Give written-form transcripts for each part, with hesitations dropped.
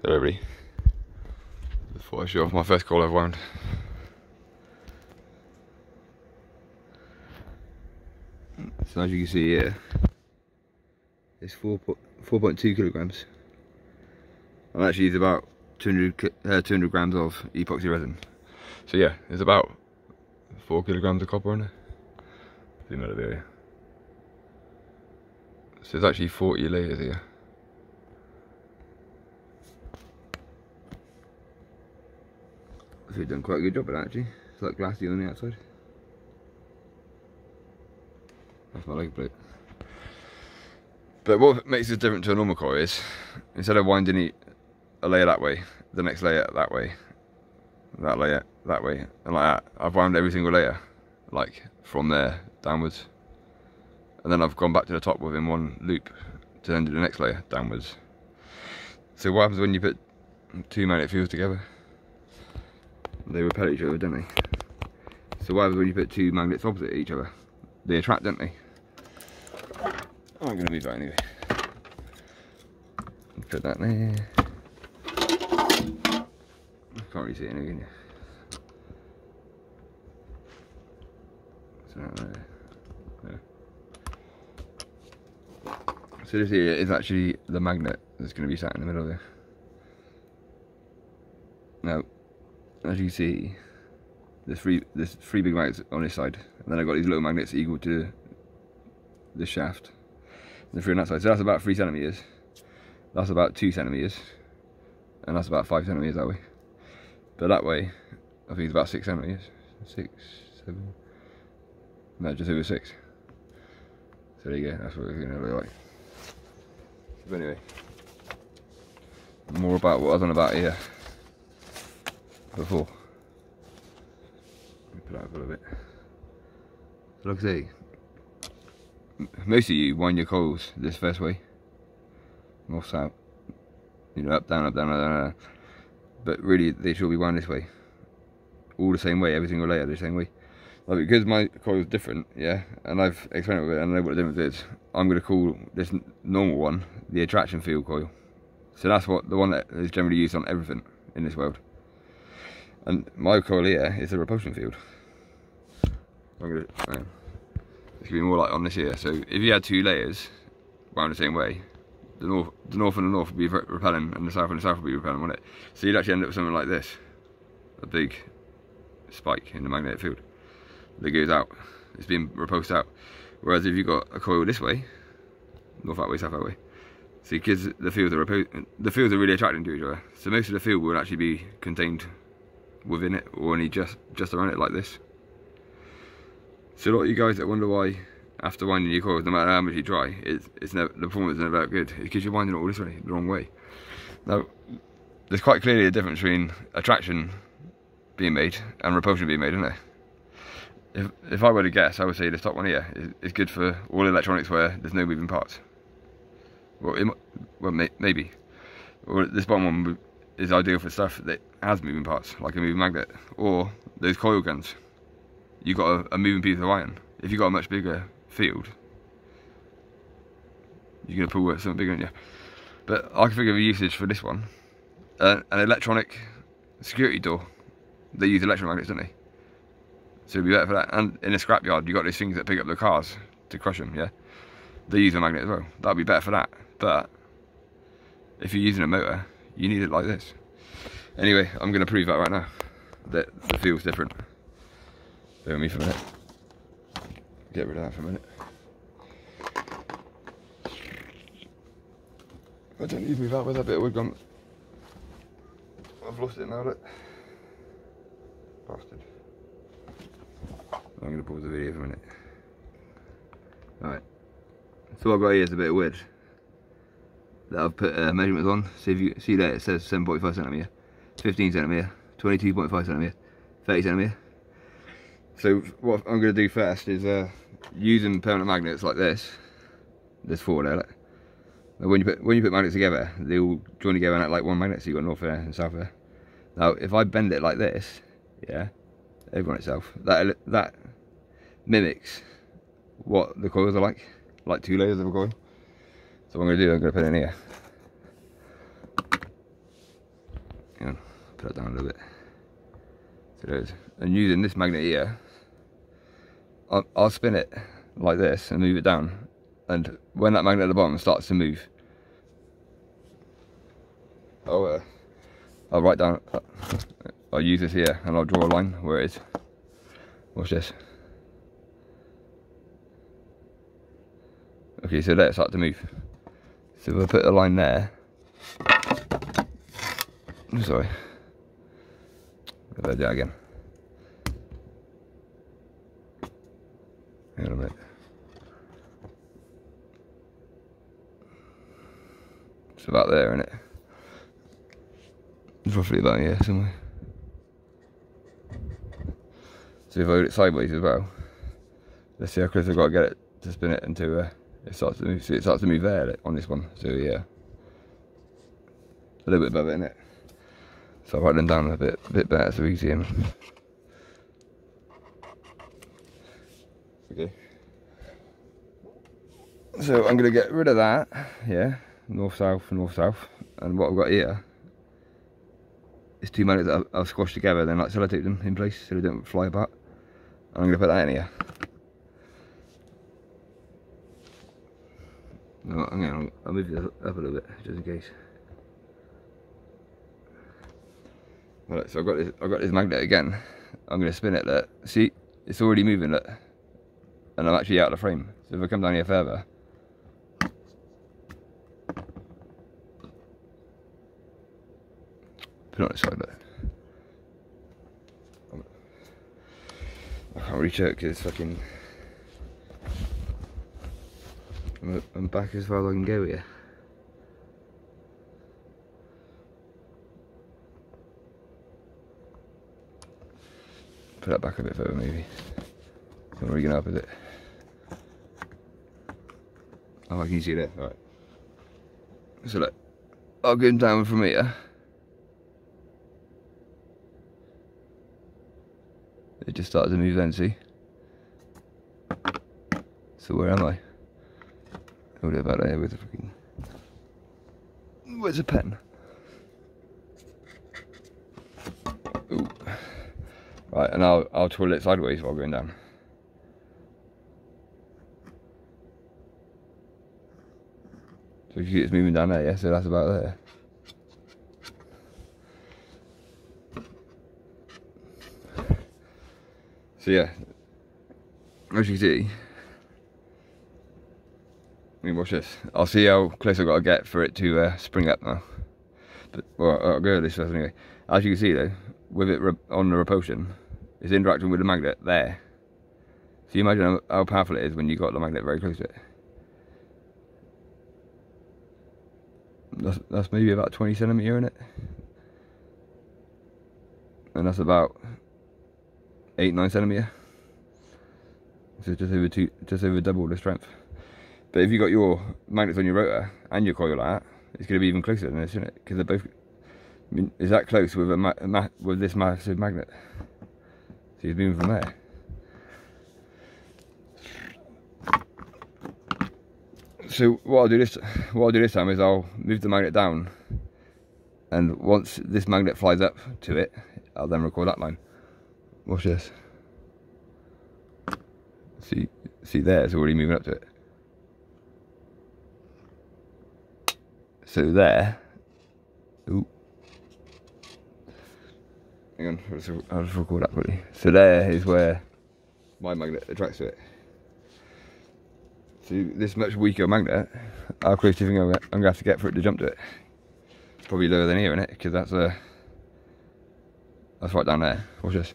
Hello everybody. Just thought I'd show off my first coil I've wound. So as you can see here, it's 4.2 kilograms. And I actually use about 200 grams of epoxy resin. So yeah, there's about 4 kilograms of copper in it. Zoom out of there. So there's actually 40 layers here. So we've done quite a good job of that actually. It's like glassy on the outside. That's my leg plate. But what makes this different to a normal coil is, instead of winding a layer that way, the next layer that way, that layer that way, and like that, I've wound every single layer, like from there downwards. And then I've gone back to the top within one loop to then do the next layer downwards. So what happens when you put two magnetic fields together? They repel each other, don't they? So what happens when you put two magnets opposite each other? They attract, don't they? I'm going to move that anyway. Put that there. Can't really see it anyway, can you? So that there. So this here is actually the magnet that's going to be sat in the middle there. Now, as you see, there's three big magnets on this side, and then I've got these little magnets equal to the shaft. And the three on that side. So that's about 3 centimeters. That's about 2 centimeters, and that's about 5 centimeters that way. But that way, I think it's about 6 centimeters. 6, 7. No, just over 6. So there you go. That's what it's going to look like. But anyway, more about what I was on about here before. Let me put that up a little bit. So like I say, most of you wind your coils this first way, north south, you know, up down up down up down, but really they should be wound this way, all the same way, every single layer the same way. Like, because my coil is different, yeah, and I've experimented with it and I know what the difference is, I'm going to call this normal one the attraction field coil. So that's what the one that is generally used on everything in this world. And my coil here is the repulsion field. I'm gonna, it's going to be more like on this here. So if you had two layers wound the same way, the north and the north would be repelling, and the south would be repelling, wouldn't it? So you'd actually end up with something like this, a big spike in the magnetic field that goes out. It's being repulsed out. Whereas if you've got a coil this way, north that way, south that way, see, because the fields are really attracting to each other. So most of the field will actually be contained within it, or only just around it, like this. So a lot of you guys that wonder why after winding your coils, no matter how much you try, it's never, the performance is never that good. It's because you're winding it all this way, the wrong way. Now, there's quite clearly a difference between attraction being made and repulsion being made, isn't there? If I were to guess, I would say this top one here is good for all electronics where there's no moving parts. Well, maybe. Or this bottom one is ideal for stuff that has moving parts, like a moving magnet, or those coil guns. You've got a moving piece of iron. If you've got a much bigger field, you're going to pull something bigger in you. But I can think of a usage for this one. An electronic security door. They use electromagnets, don't they? So it'd be better for that. And in a scrapyard, you've got those things that pick up the cars to crush them, yeah? They use a magnet as well. That'd be better for that. But if you're using a motor, you need it like this. Anyway, I'm going to prove that right now, that the field's different. Bear with me for a minute. Get rid of that for a minute. I don't need to move out with that bit of wood gone. I've lost it now, look. Bastard. I'm going to pause the video for a minute. Alright. So what I've got here is a bit of wood that I've put measurements on. So if you see there, it says 7.5 centimetre, 15 centimetre, 22.5 centimetre, 30 centimetre. So what I'm going to do first is using permanent magnets like this. There's 4 there. Look. Now when you put magnets together, they all join together and act like one magnet. So you've got north there and south there. Now if I bend it like this, yeah, over on itself, that mimics what the coils are like 2 layers of a coil. So what I'm going to do, I'm going to put it in here. Hang on, put that down a little bit. So there it is. And using this magnet here, I'll spin it like this and move it down. And when that magnet at the bottom starts to move, I'll write down, I'll use this here and I'll draw a line where it is. Watch this. Okay, so there it starts to move. So if I put a line there, I'm sorry, I'll do that again. Hang on a minute. It's about there, isn't it? It's roughly about here somewhere. So if I hold it sideways as well, let's see how close I've got to get it to spin it until it starts to move. See, it starts to move there on this one. So yeah, a little bit above it, innit? So I'll write them down a bit better so we can see them. Okay. So I'm going to get rid of that, yeah, north-south, and what I've got here is two magnets that I've squashed together, then like sellotape them in place so they don't fly apart. And I'm going to put that in here. No, I'll move this up a little bit just in case. Right, so I've got this magnet again. I'm going to spin it. Look, see, it's already moving. Look, and I'm actually out of the frame. So if I come down here further, put it on this side. Look, I can't reach out because it's fucking. I'm back as far as I can go here. Put that back a bit further maybe. Don't really gonna up with it. Oh, I can see that. Alright. So look, I'll go down from here. It just started to move then, see? So where am I? Hold it about there with the fucking. Where's a pen? Ooh. Right, and I'll twirl it sideways while going down. So you see it's moving down there, yeah, so that's about there. So yeah, as you can see, I mean, watch this. I'll see how close I've got to get for it to spring up now. But, well, I'll go this first anyway. As you can see though, with it on the repulsion, it's interacting with the magnet there. So you imagine how powerful it is when you've got the magnet very close to it. That's maybe about 20 centimetre in it. And that's about 8-9 centimetre. So just over double the strength. But if you've got your magnets on your rotor and your coil out, it's going to be even closer than this, isn't it? Because they're both, I mean, is that close with with this massive magnet? So he's moving from there. So what I'll do this time is I'll move the magnet down, and once this magnet flies up to it, I'll then record that line. Watch this. See there, it's already moving up to it. So there, ooh, hang on, I'll just record that quickly. So there is where my magnet attracts to it. So this much weaker magnet, how close do you think I'm going to have to get for it to jump to it? It's probably lower than here, isn't it? Because that's right down there. Watch this.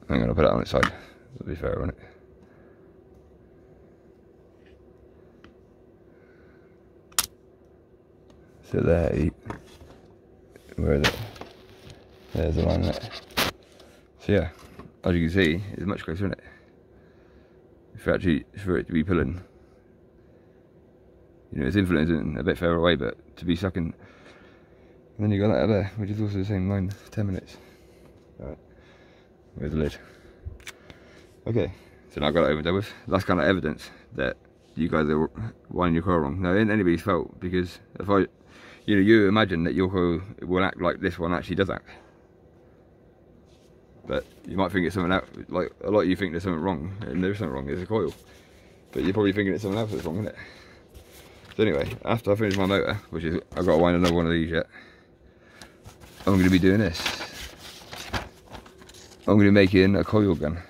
I'm going to put it on its side. That'll be fair, won't it? So there, where is it? There's the line there. So yeah, as you can see, it's much closer, isn't it? For it to be pulling, you know, it's influencing a bit further away, but to be sucking. And then you got that there, which is also the same line, 10 minutes. Alright, where's the lid? Okay, so now I've got it over and done with. That's kind of evidence that you guys are winding your coil wrong. Now, it ain't anybody's fault, because if you know, you imagine that your coil will act like this one actually does act. But you might think it's something else, like a lot of you think there's something wrong, and there's something wrong, it's a coil. But you're probably thinking it's something else that's wrong, isn't it? So anyway, after I finish my motor, which is, I've got to wind another one of these yet, I'm going to be doing this. I'm going to be making a coil gun.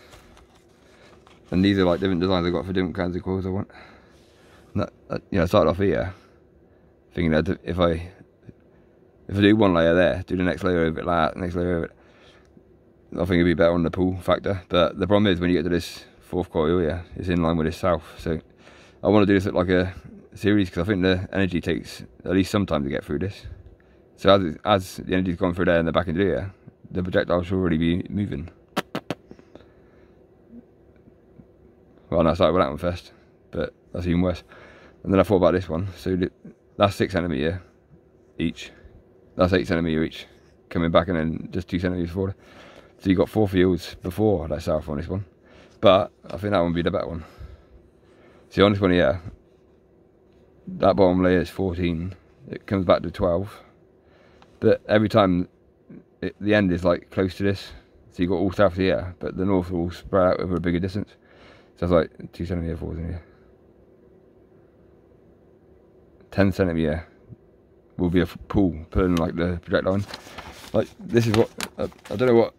And these are like different designs I've got for different kinds of coils I want. And that, you know, I started off here, thinking that if I do one layer there, do the next layer over it like that, next layer over it, I think it'd be better on the pull factor. But the problem is when you get to this fourth coil here, it's in line with this south. So I want to do this like a series, because I think the energy takes at least some time to get through this. So as the energy's gone through there and the back into here, the projectile should already be moving. Well, no, I started with that one first, but that's even worse. And then I thought about this one. So that's 6 cm each. That's 8 cm each, coming back, and then just 2 cm forward. So you got 4 fields before that south on this one. But I think that one would be the better one. See, on this one here, that bottom layer is 14. It comes back to 12. But every time the end is like close to this. So you got all south here, but the north will spread out over a bigger distance. So it's like 2 cm forwards in here. 10 cm will be a pull, pulling like the projectile in. Like, this is what, I don't know what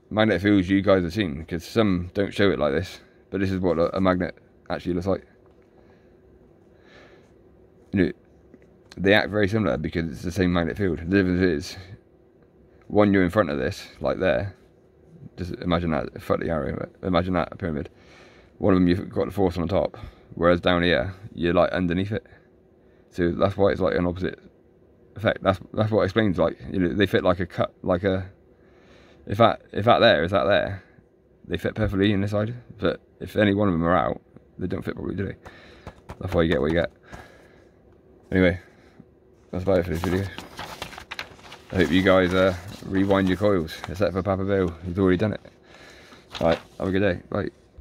magnetic fields you guys have seen, because some don't show it like this, but this is what a magnet actually looks like. You know, they act very similar because it's the same magnetic field. The difference is, one, you're in front of this, like there. Just imagine that, foot the arrow, imagine that, a pyramid. One of them you've got the force on the top, whereas down here, you're like underneath it. So that's why it's like an opposite effect. That's what explains, like, you know, they fit like a cut, like a, if that there is that there, they fit perfectly in this side. But if any one of them are out, they don't fit properly, do they? That's why you get what you get. Anyway, that's about it for this video. I hope you guys rewind your coils, except for Papa Bill, who's already done it. Alright, have a good day. Bye.